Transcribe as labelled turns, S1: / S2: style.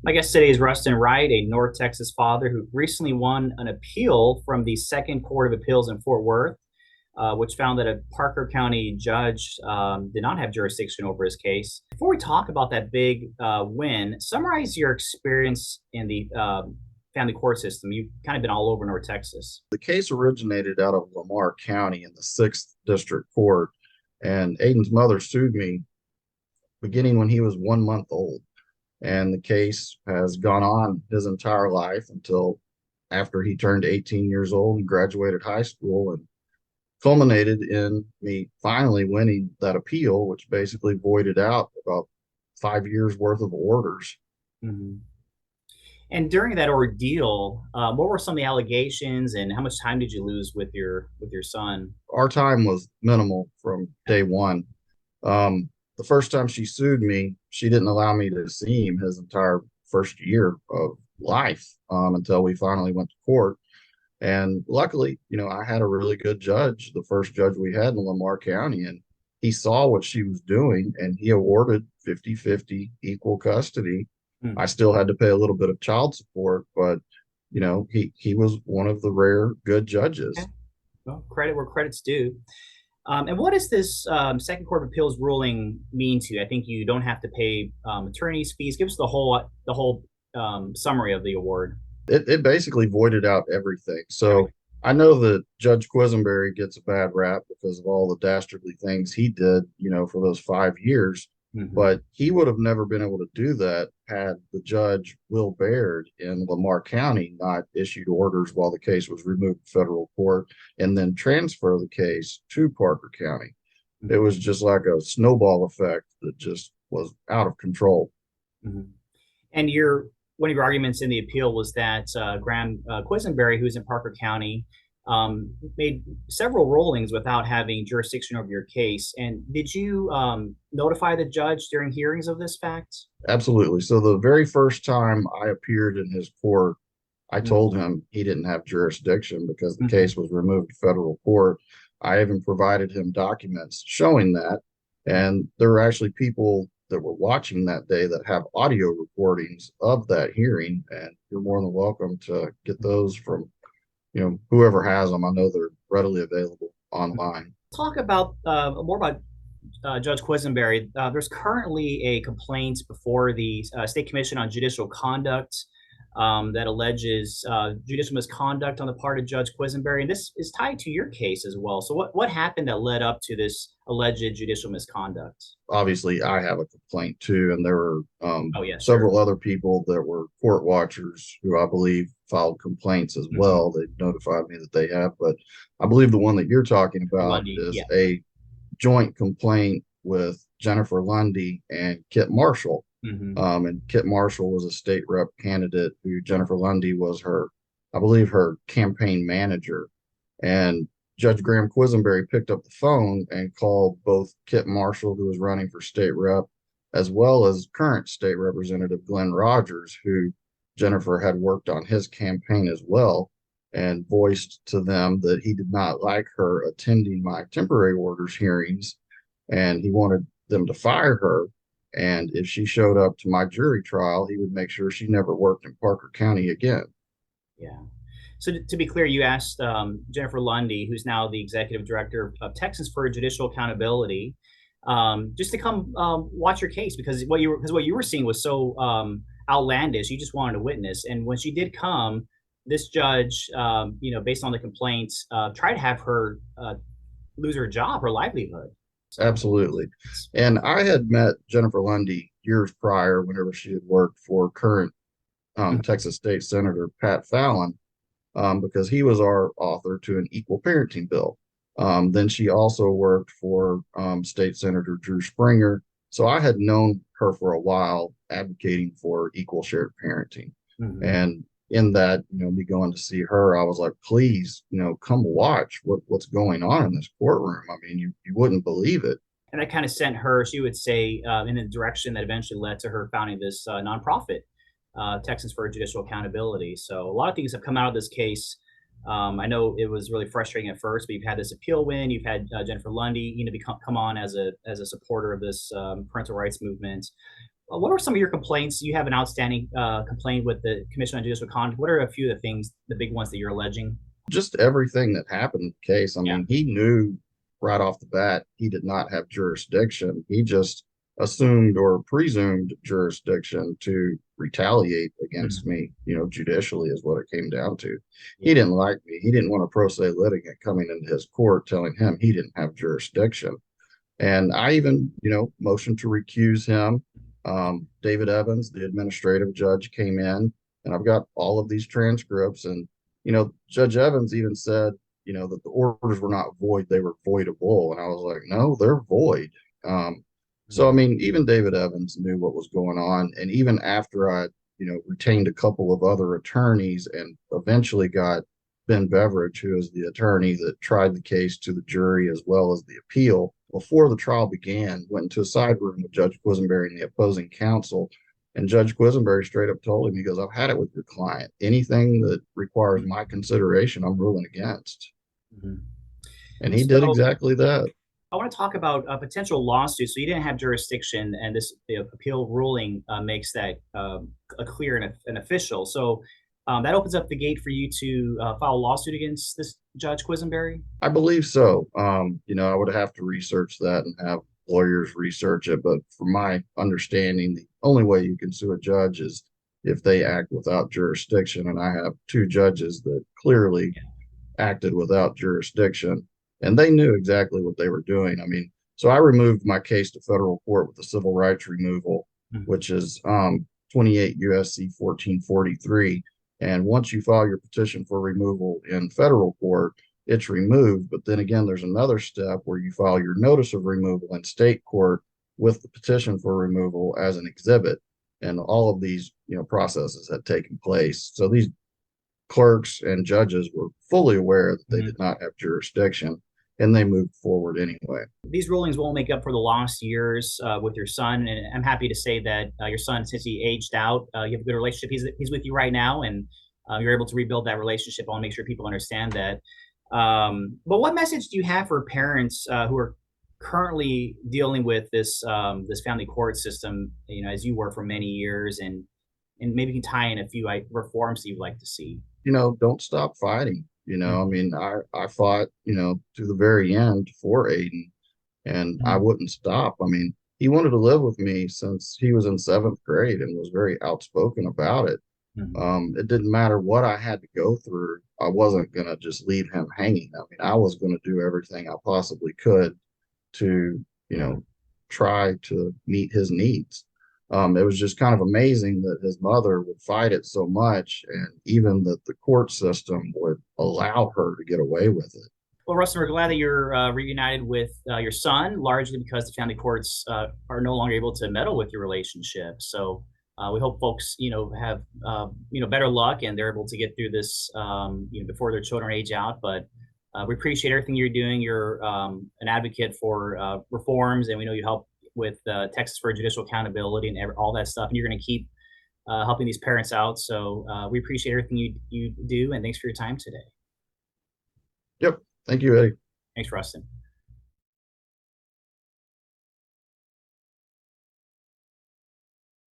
S1: My guest today is Rustin Wright, a North Texas father who recently won an appeal from the Second Court of Appeals in Fort Worth, which found that a Parker County judge did not have jurisdiction over his case. Before we talk about that big win, summarize your experience in the family court system. You've kind of been all over North Texas.
S2: The case originated out of Lamar County in the 6th District Court, and Aiden's mother sued me beginning when he was 1 month old. And the case has gone on his entire life until after he turned 18 years old and graduated high school, and culminated in me finally winning that appeal, which basically voided out about 5 years worth of orders.
S1: Mhm. And during that ordeal, what were some of the allegations, and how much time did you lose with your son?
S2: Our time was minimal from day one. The first time she sued me, she didn't allow me to see him his entire first year of life, until we finally went to court. And luckily, I had a really good judge, the first judge we had in Lamar County, and he saw what she was doing and he awarded 50-50 equal custody.
S1: Hmm.
S2: I still had to pay a little bit of child support, but he was one of the rare good
S1: Okay.
S2: judges.
S1: Well, credit where credit's due. And what does this Second Court of Appeals ruling mean to you? I think you don't have to pay attorney's fees. Give us the whole summary of the award.
S2: It basically voided out everything. So
S1: Everything.
S2: I know that Judge Quisenberry gets a bad rap because of all the dastardly things he did, for those 5 years.
S1: Hmm.
S2: But he would have never been able to do that had the judge, Will Baird, in Lamar County not issued orders while the case was removed to federal court and then transfer the case to Parker County. It
S1: Hmm.
S2: was just like a snowball effect that just was out of control.
S1: Hmm. And one of your arguments in the appeal was that Graham Quisenberry, who's in Parker County, made several rulings without having jurisdiction over your case. And did you notify the judge during hearings of this fact?
S2: Absolutely. So the very first time I appeared in his court, I
S1: Mm-hmm.
S2: told him he didn't have jurisdiction because the
S1: Mm-hmm.
S2: case was removed to federal court. I even provided him documents showing that. And there were actually people that were watching that day that have audio recordings of that hearing. And you're more than welcome to get those from, whoever has them. I know they're readily available online.
S1: Talk about more about Judge Quisenberry. There's currently a complaint before the State Commission on Judicial Conduct that alleges judicial misconduct on the part of Judge Quisenberry, and this is tied to your case as well. So, what happened that led up to this alleged judicial misconduct?
S2: Obviously, I have a complaint too, and there were
S1: Oh yeah, sure.
S2: several other people that were court watchers who I believe filed complaints as
S1: Mm-hmm.
S2: well. They notified me that they have, but I believe the one that you're talking
S1: For
S2: about
S1: Lundy,
S2: is
S1: yeah.
S2: a joint complaint with Jennifer Lundy and Kit Marshall.
S1: Mm-hmm.
S2: And Kit Marshall was a state rep candidate who Jennifer Lundy was I believe, her campaign manager. And Judge Graham Quisenberry picked up the phone and called both Kit Marshall, who was running for state rep, as well as current state representative Glenn Rogers, who Jennifer had worked on his campaign as well, and voiced to them that he did not like her attending my temporary orders hearings and he wanted them to fire her. And if she showed up to my jury trial, he would make sure she never worked in Parker County again.
S1: Yeah. So to be clear, you asked Jennifer Lundy, who's now the executive director of Texans for Judicial Accountability, just to come watch your case because what you were seeing was so outlandish. You just wanted to witness, and when she did come, this judge, based on the complaints, tried to have her lose her job, her livelihood. So.
S2: Absolutely. And I had met Jennifer Lundy years prior whenever she had worked for current Texas State Senator Pat Fallon, because he was our author to an equal parenting bill. Then she also worked for State Senator Drew Springer. So I had known her for a while advocating for equal shared parenting.
S1: Mhm.
S2: And in that, me going to see her, I was like, please, come watch what's going on in this courtroom. I mean, you wouldn't believe it.
S1: And I kind of sent her, she would say, in the direction that eventually led to her founding this nonprofit, Texans for Judicial Accountability. So a lot of things have come out of this case. I know it was really frustrating at first, but you've had this appeal win. You've had Jennifer Lundy, come on as a supporter of this parental rights movement. What are some of your complaints? You have an outstanding complaint with the Commission on Judicial Conduct. What are a few of the things, the big ones that you're alleging?
S2: Just everything that happened in the case. I
S1: Yeah.
S2: mean, he knew right off the bat he did not have jurisdiction. He just assumed or presumed jurisdiction to retaliate against
S1: Mhm.
S2: me, judicially is what it came down to. He
S1: Yeah.
S2: didn't like me. He didn't want a pro se litigant coming into his court telling him he didn't have jurisdiction. And I even, motioned to recuse him. David Evans, the administrative judge, came in, and I've got all of these transcripts. And, Judge Evans even said, that the orders were not void, they were voidable. And I was like, no, they're void. So, I
S1: Mhm.
S2: mean, even David Evans knew what was going on. And even after I, retained a couple of other attorneys and eventually got Ben Beveridge, who is the attorney that tried the case, to the jury as well as the appeal, before the trial began, went into a side room with Judge Quisenberry and the opposing counsel. And Judge Quisenberry straight up told him, he goes, I've had it with your client. Anything that requires my consideration, I'm ruling against.
S1: Mhm.
S2: And he did
S1: So
S2: exactly that.
S1: I want to talk about a potential lawsuit. So you didn't have jurisdiction, and this the appeal ruling makes that a clear and an official. So that opens up the gate for you to file a lawsuit against this Judge Quisenberry.
S2: I believe so. I would have to research that and have lawyers research it. But from my understanding, the only way you can sue a judge is if they act without jurisdiction. And I have two judges that clearly acted without jurisdiction, and they knew exactly what they were doing. I mean, so I removed my case to federal court with the civil rights removal,
S1: Mhm.
S2: which is 28 USC 1443. And once you file your petition for removal in federal court, it's removed. But then again, there's another step where you file your notice of removal in state court with the petition for removal as an exhibit. And all of these, processes had taken place. So these clerks and judges were fully aware that they
S1: Mhm.
S2: did not have jurisdiction, and they moved forward anyway.
S1: These rulings won't make up for the lost years with your son, and I'm happy to say that your son, since he aged out, you have a good relationship. He's with you right now, and you're able to rebuild that relationship. I want to make sure people understand that. But what message do you have for parents who are currently dealing with this family court system? As you were for many years, and maybe you can tie in a few reforms that you'd like to see.
S2: Don't stop fighting. I
S1: Mhm.
S2: mean, I fought, to the very end for Aiden, and I
S1: Mhm.
S2: wouldn't stop. I mean, he wanted to live with me since he was in seventh grade and was very outspoken about it.
S1: Mhm.
S2: It didn't matter what I had to go through. I wasn't going to just leave him hanging. I mean, I was going to do everything I possibly could to,
S1: Yeah.
S2: try to meet his needs. It was just kind of amazing that his mother would fight it so much, and even that the court system would allow her to get away with it.
S1: Well, Rustin, we're glad that you're reunited with your son, largely because the family courts are no longer able to meddle with your relationship. So we hope folks, have better luck and they're able to get through this, before their children age out. But we appreciate everything you're doing. You're an advocate for reforms, and we know you help with Texas for judicial accountability and all that stuff. And you're going to keep helping these parents out. So we appreciate everything you do, and thanks for your time today.
S2: Yep. Thank you, Eddie.
S1: Thanks, Rustin.